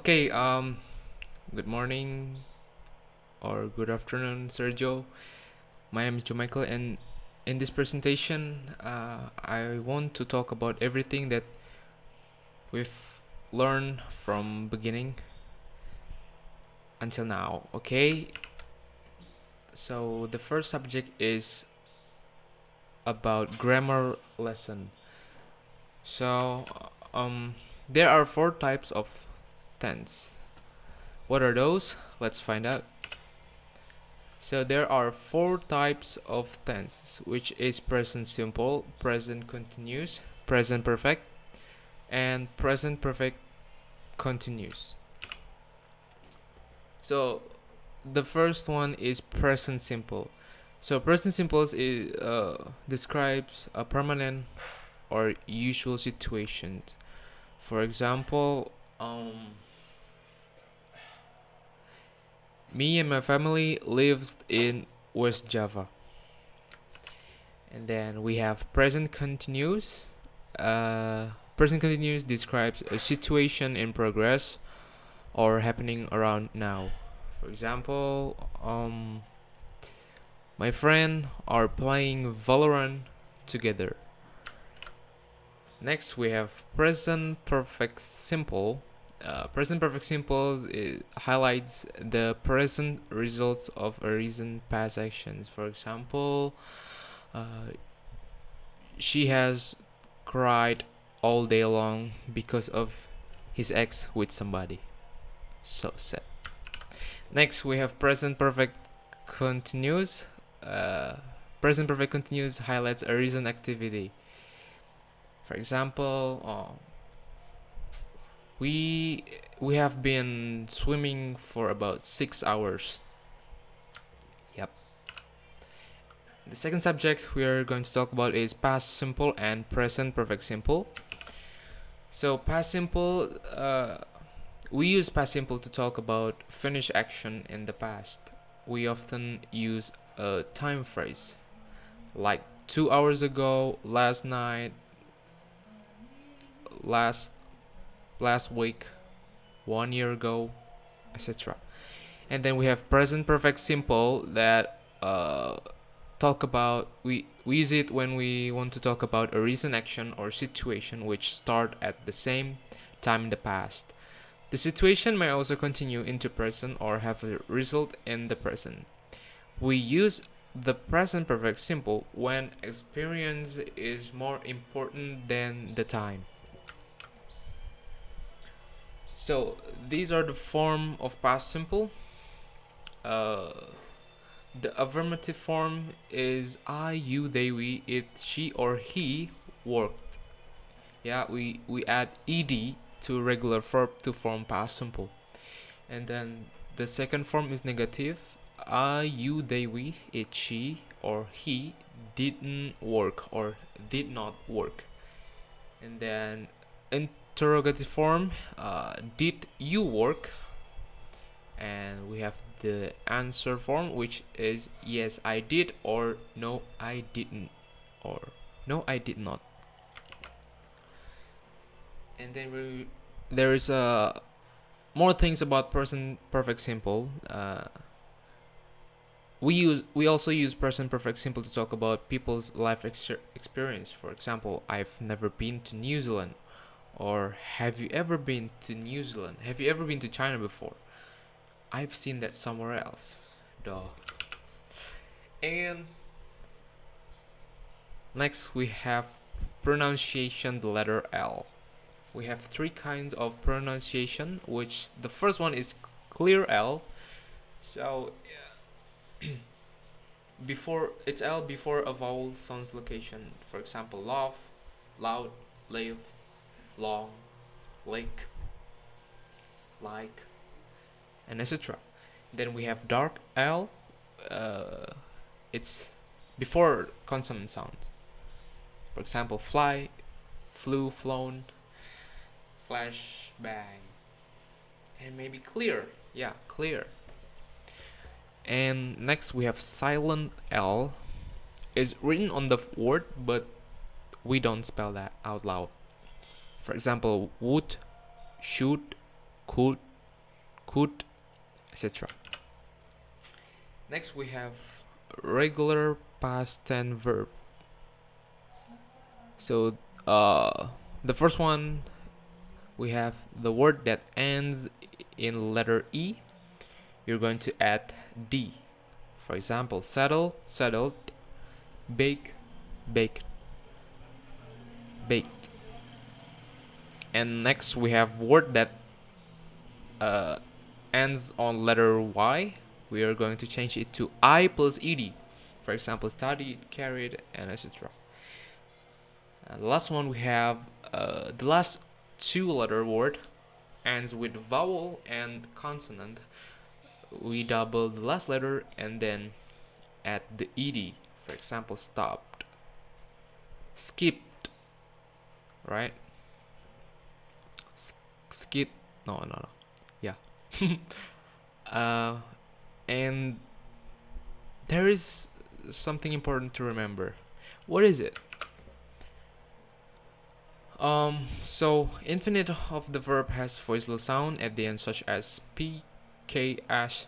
Okay, good morning or good afternoon, Sergio. My name is Joe Michael, and in this presentation, I want to talk about everything that we've learned from beginning until now. Okay, so the first subject is about grammar lesson. So, there are four types of tense. What are those? Let's find out. So there are four types of tenses, which is present simple, present continuous, present perfect, and present perfect continuous. So the first one is present simple. So present simple describes a permanent or usual situation. For example, me and my family lives in West Java. And then we have present continuous. Present continuous describes a situation in progress or happening around now. For example, my friend are playing Valorant together. Next, we have present perfect simple. Present perfect simple highlights the present results of a recent past actions. For example, she has cried all day long because of his ex with somebody. So sad. Next, we have present perfect continuous. Present perfect continuous highlights a recent activity. For example, we have been swimming for about 6 hours. Yep. The second subject we are going to talk about is past simple and present perfect simple. So past simple, we use past simple to talk about finished action in the past. We often use a time phrase like 2 hours ago, last night, last last week, 1 year ago, etc. And then we have present perfect simple that talk about we use it when we want to talk about a recent action or situation which start at the same time in the past. The situation may also continue into present or have a result in the present. We use the present perfect simple when experience is more important than the time. So these are the form of past simple. The affirmative form is I, you, they, we, it, she, or he worked. Yeah, we add ed to regular verb to form past simple. And then the second form is negative. I, you, they, we, it, she, or he didn't work or did not work. And then interrogative form, did you work? And we have the answer form, which is yes I did or no I didn't or no I did not. And then there is more things about present perfect simple. We also use present perfect simple to talk about people's life experience. For example, I've never been to New Zealand, or have you ever been to New Zealand? Have you ever been to China before? I've seen that somewhere else. Duh. And next we have pronunciation, the letter L. We have three kinds of pronunciation, which the first one is clear L. So before it's L before a vowel sounds location. For example, love, loud, live, long, lake, like, and etc. Then we have dark L. It's before consonant sound. For example, fly, flew, flown, flash, bang, and maybe clear. Yeah, clear. And next we have silent L. It's written on the word, but we don't spell that out loud. For example, would, should, could, could, etc. Next we have regular past tense verb. So the first one, we have the word that ends in letter E. You're going to add D. For example, settle, settled, bake, baked, baked. And next we have word that ends on letter Y. We are going to change it to I plus ed. For example, studied, carried, and etc. And the last one we have the last two-letter word ends with vowel and consonant. We double the last letter and then add the ed. For example, stopped, skipped, right? Skip. No. Yeah. And there is something important to remember. What is it? So infinite of the verb has voiceless sound at the end, such as p, k, ash,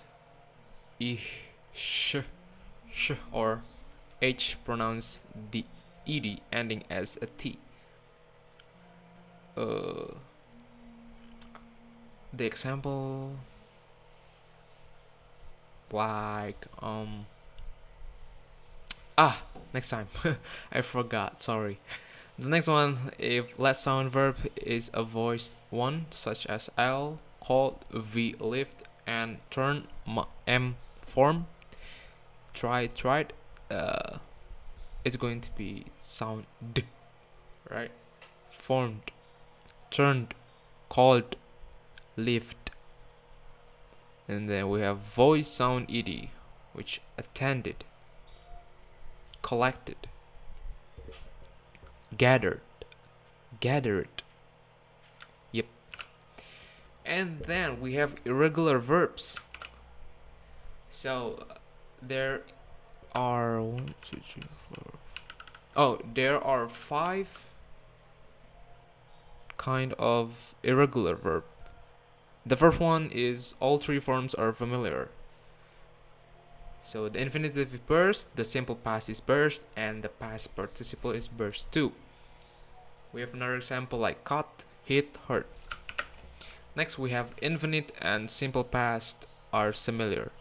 I, sh, or h pronounced the ed ending as a t. The example, like next time. I forgot, sorry. The next one, if less sound verb is a voiced one, such as L, called, V, lift, and turn, M, form, tried, it's going to be sound D, right? Formed, turned, called, lift. And then we have voice sound ed, which attended, collected, gathered. Yep. And then we have irregular verbs. So there are there are 5 kind of irregular verb. The first one is all 3 forms are familiar. So the infinitive is burst, the simple past is burst, and the past participle is burst too. We have another example like cut, hit, hurt. Next we have infinite and simple past are similar.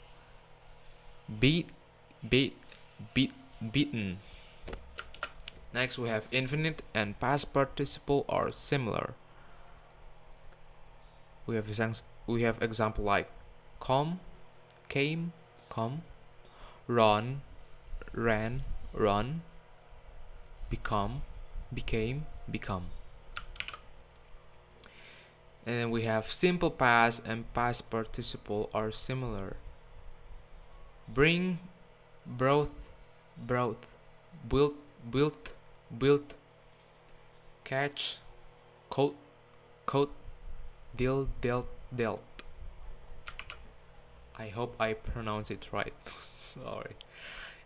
Beat, beaten. Next we have infinite and past participle are similar. We have example like come, came, come, run, ran, run, become, became, become. And then we have simple past and past participle are similar. Bring, brought, built, catch, coat, dealt. I hope I pronounce it right. Sorry.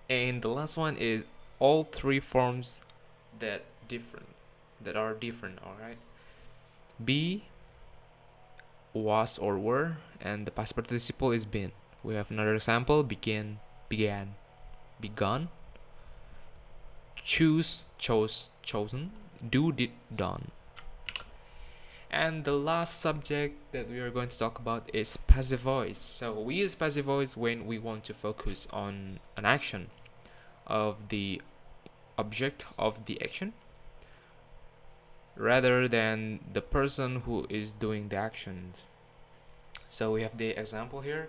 And the last one is all 3 forms that are different, alright? Be, was or were, and the past participle is been. We have another example, began, begun, choose, chose, chosen, do, did, done. And the last subject that we are going to talk about is passive voice. So we use passive voice when we want to focus on an action of the object of the action rather than the person who is doing the action. So we have the example here,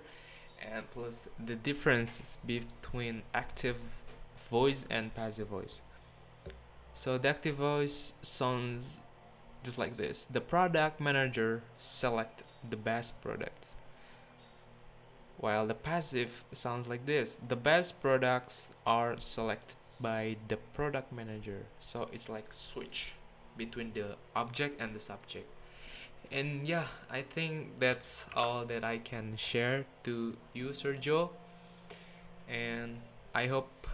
and plus the difference between active voice and passive voice. So the active voice sounds just like this. The product manager select the best products. While the passive sounds like this. The best products are selected by the product manager. So it's like switch between the object and the subject. And yeah, I think that's all that I can share to you, Sergio. And I hope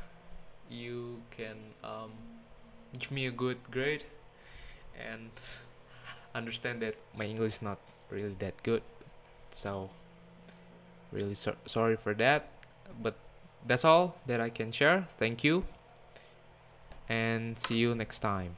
you can give me a good grade and understand that my English is not really that good. So Really sorry for that, but that's all that I can share. Thank you, and see you next time.